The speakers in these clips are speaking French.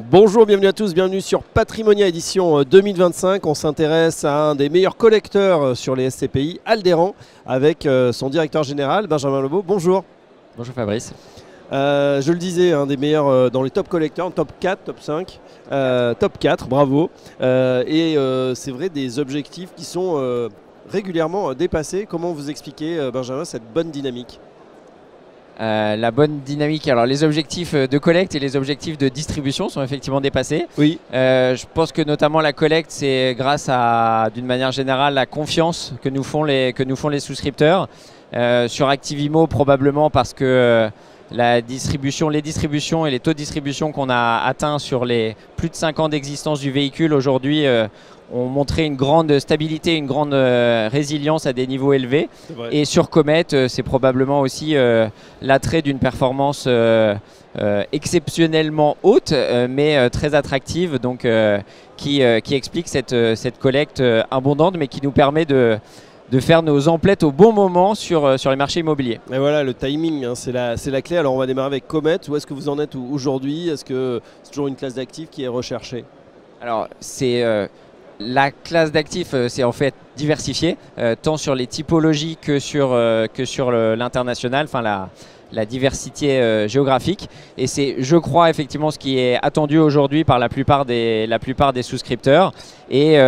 Bonjour, bienvenue à tous, bienvenue sur Patrimonia édition 2025. On s'intéresse à un des meilleurs collecteurs sur les SCPI, Alderan, avec son directeur général, Benjamin Lebeau. Bonjour. Bonjour Fabrice. Je le disais, un des meilleurs dans les top collecteurs, top 4, top 5, top 4, bravo. C'est vrai, des objectifs qui sont régulièrement dépassés. Comment vous expliquez, Benjamin, cette bonne dynamique ? La bonne dynamique, alors les objectifs de collecte et les objectifs de distribution sont effectivement dépassés. Oui. Je pense que notamment la collecte, c'est grâce à, d'une manière générale, la confiance que nous font les souscripteurs. Sur Activimo, probablement parce que les distributions et les taux de distribution qu'on a atteints sur les plus de 5 ans d'existence du véhicule aujourd'hui ont montré une grande stabilité, une grande résilience à des niveaux élevés. Et sur Comet, c'est probablement aussi l'attrait d'une performance exceptionnellement haute, mais très attractive, donc, qui explique cette collecte abondante, mais qui nous permet de faire nos emplettes au bon moment sur les marchés immobiliers. Et voilà, le timing, hein, c'est la clé. Alors on va démarrer avec Comet. Où est-ce que vous en êtes aujourd'hui? Est-ce que c'est toujours une classe d'actifs qui est recherchée? Alors c'est la classe d'actifs, c'est en fait diversifié, tant sur les typologies que sur l'international, enfin la diversité géographique. Et c'est, je crois, effectivement ce qui est attendu aujourd'hui par la plupart des souscripteurs. Et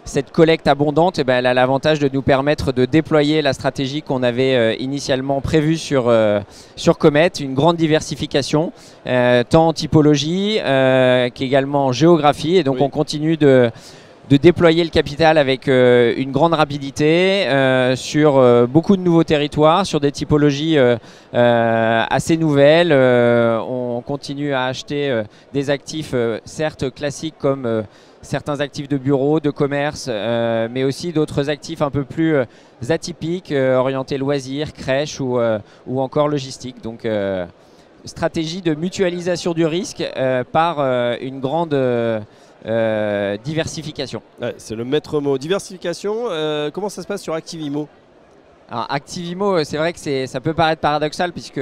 cette collecte abondante, elle a l'avantage de nous permettre de déployer la stratégie qu'on avait initialement prévue sur Comet, une grande diversification, tant en typologie qu'également en géographie. Et donc on continue de déployer le capital avec une grande rapidité sur beaucoup de nouveaux territoires, sur des typologies assez nouvelles. On continue à acheter des actifs certes classiques comme certains actifs de bureau, de commerce, mais aussi d'autres actifs un peu plus atypiques, orientés loisirs, crèches ou encore logistique. Donc stratégie de mutualisation du risque par une grande diversification. Ouais, c'est le maître mot. Diversification, comment ça se passe sur Activimo? Alors Activimo, c'est vrai que ça peut paraître paradoxal puisque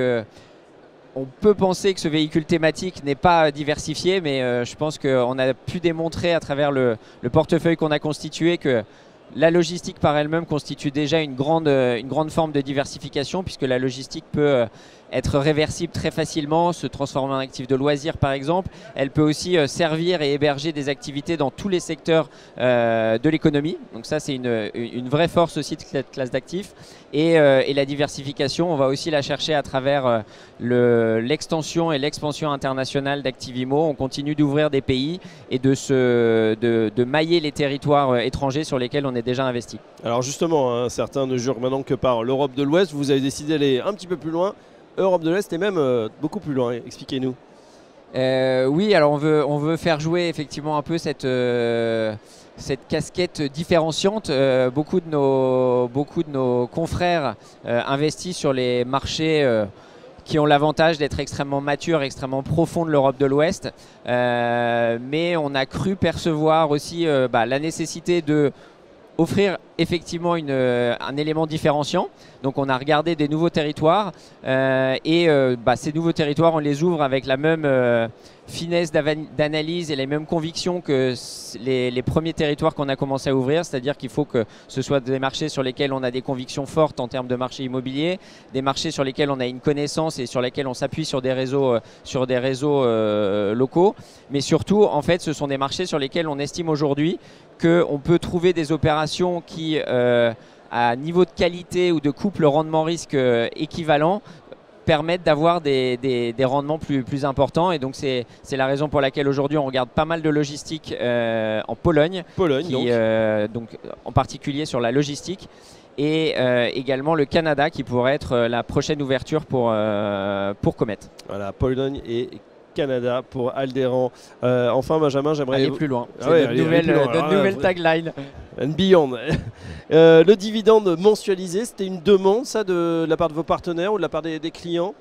on peut penser que ce véhicule thématique n'est pas diversifié, mais je pense qu'on a pu démontrer à travers le portefeuille qu'on a constitué que la logistique par elle-même constitue déjà une grande forme de diversification, puisque la logistique peut être réversible très facilement, se transformer en actif de loisirs par exemple. Elle peut aussi servir et héberger des activités dans tous les secteurs de l'économie. Donc ça, c'est une vraie force aussi de cette classe d'actifs. Et la diversification, on va aussi la chercher à travers l'extension et l'expansion internationale d'Activimo. On continue d'ouvrir des pays et de mailler les territoires étrangers sur lesquels on est déjà investi. Alors justement, hein, certains ne jurent maintenant que par l'Europe de l'Ouest. Vous avez décidé d'aller un petit peu plus loin. Europe de l'Est et même beaucoup plus loin. Expliquez-nous. Oui, alors on veut faire jouer effectivement un peu cette casquette différenciante. Beaucoup de nos confrères investissent sur les marchés qui ont l'avantage d'être extrêmement matures, extrêmement profonds de l'Europe de l'Ouest. Mais on a cru percevoir aussi la nécessité de offrir effectivement un élément différenciant. Donc on a regardé des nouveaux territoires ces nouveaux territoires, on les ouvre avec la même finesse d'analyse et les mêmes convictions que les premiers territoires qu'on a commencé à ouvrir, c'est-à-dire qu'il faut que ce soit des marchés sur lesquels on a des convictions fortes en termes de marché immobilier, des marchés sur lesquels on a une connaissance et sur lesquels on s'appuie sur des réseaux locaux, mais surtout en fait ce sont des marchés sur lesquels on estime aujourd'hui qu'on peut trouver des opérations qui à niveau de qualité ou de couple rendement-risque équivalent permettent d'avoir des rendements plus importants. Et donc c'est la raison pour laquelle aujourd'hui on regarde pas mal de logistique en Pologne donc en particulier sur la logistique, et également le Canada qui pourrait être la prochaine ouverture pour Comet. Voilà, Pologne et Canada pour Alderan. Enfin Benjamin, j'aimerais aller plus loin. C'est notre nouvelle tagline. And beyond. Le dividende mensualisé, c'était une demande ça de la part de vos partenaires ou de la part des clients?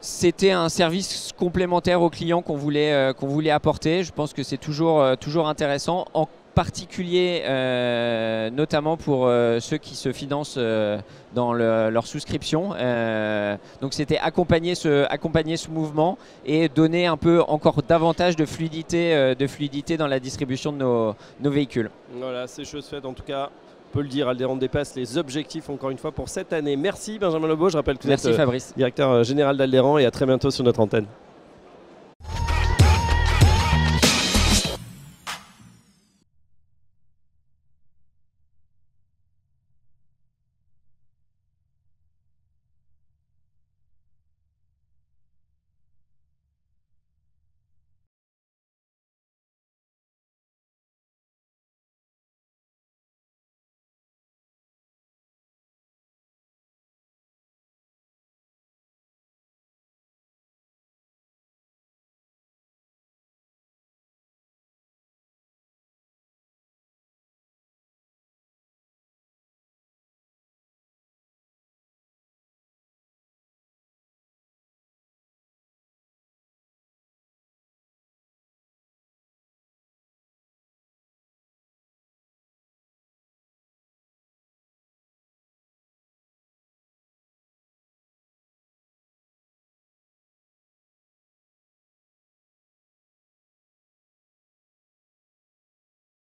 C'était un service complémentaire aux clients qu'on voulait apporter. Je pense que c'est toujours intéressant. particulier, notamment pour ceux qui se financent dans leur souscription. Donc c'était accompagner ce mouvement et donner un peu encore davantage de fluidité dans la distribution de nos véhicules. Voilà, c'est chose faite en tout cas. On peut le dire, Alderan dépasse les objectifs encore une fois pour cette année. Merci Benjamin Lebeau, je rappelle que vous êtes Fabrice. directeur général d'Alderan et à très bientôt sur notre antenne.